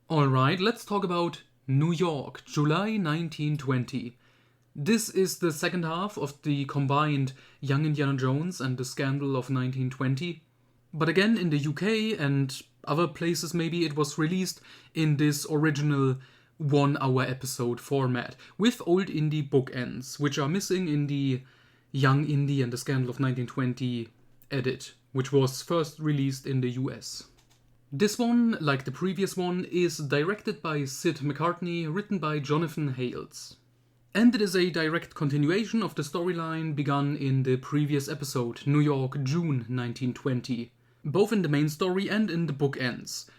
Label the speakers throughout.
Speaker 1: Alright, let's talk about New York, July 1920. This is the second half of the combined Young Indiana Jones and the Scandal of 1920. But again, in the UK and other places maybe, it was released in this original 1 hour episode format, with old indie bookends, which are missing in the Young Indie and the Scandal of 1920 edit, which was first released in the US. This one, like the previous one, is directed by Sid McCartney, written by Jonathan Hales. And it is a direct continuation of the storyline begun in the previous episode, New York, June 1920, both in the main story and in the bookends.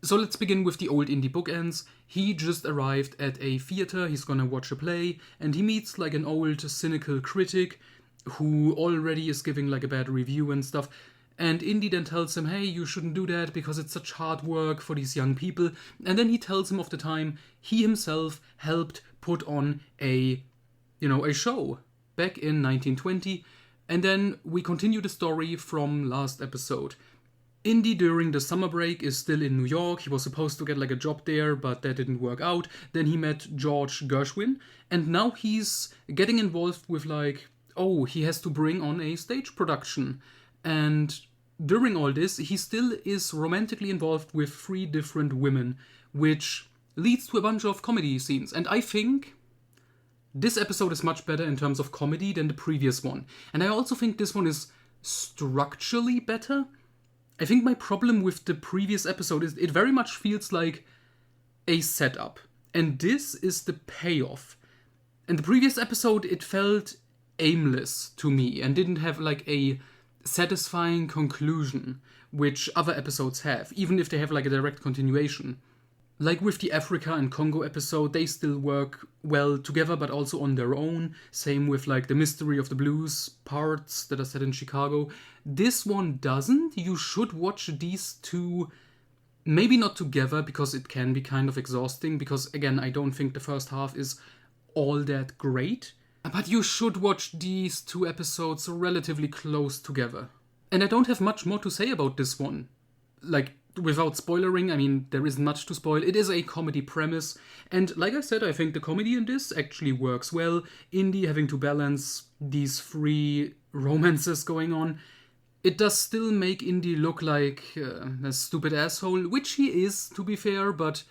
Speaker 1: So let's begin with the old indie bookends. He just arrived at a theater, he's gonna watch a play, and he meets like an old cynical critic who already is giving like a bad review and stuff. And Indy then tells him, hey, you shouldn't do that because it's such hard work for these young people. And then he tells him of the time he himself helped put on a show back in 1920. And then we continue the story from last episode. Indy, during the summer break, is still in New York. He was supposed to get like a job there, but that didn't work out. Then he met George Gershwin. And now he's getting involved with he has to bring on a stage production. And during all this, he still is romantically involved with 3 different women, which leads to a bunch of comedy scenes. And I think this episode is much better in terms of comedy than the previous one. And I also think this one is structurally better. I think my problem with the previous episode is it very much feels like a setup. And this is the payoff. In the previous episode, it felt aimless to me and didn't have like a satisfying conclusion, which other episodes have, even if they have like a direct continuation. Like with the Africa and Congo episode, they still work well together, but also on their own. Same with like the Mystery of the Blues parts that are set in Chicago. This one doesn't. You should watch these two, maybe not together, because it can be kind of exhausting, because again, I don't think the first half is all that great. But you should watch these 2 episodes relatively close together. And I don't have much more to say about this one. Like, without spoilering, I mean, there isn't much to spoil. It is a comedy premise. And like I said, I think the comedy in this actually works well. Indy having to balance these 3 romances going on. It does still make Indy look like a stupid asshole, which he is, to be fair, but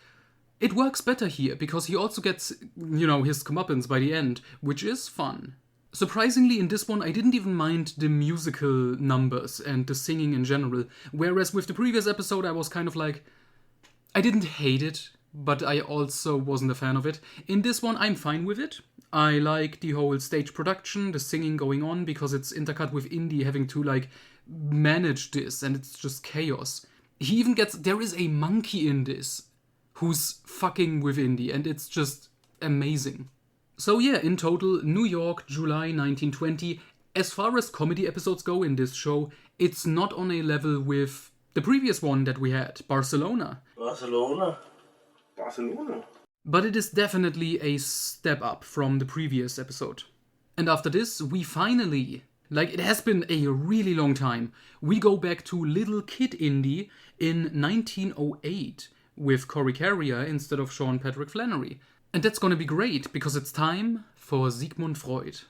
Speaker 1: it works better here, because he also gets, his comeuppance by the end, which is fun. Surprisingly, in this one, I didn't even mind the musical numbers and the singing in general, whereas with the previous episode, I was kind of like, I didn't hate it, but I also wasn't a fan of it. In this one, I'm fine with it. I like the whole stage production, the singing going on, because it's intercut with Indy having to, manage this, and it's just chaos. He even there is a monkey in this who's fucking with Indy, and it's just amazing. So yeah, in total, New York, July 1920. As far as comedy episodes go in this show, it's not on a level with the previous one that we had, Barcelona.
Speaker 2: Barcelona.
Speaker 1: But it is definitely a step up from the previous episode. And after this, we finally, it has been a really long time, we go back to Little Kid Indy in 1908. With Corey Carrier instead of Sean Patrick Flannery. And that's gonna be great, because it's time for Sigmund Freud.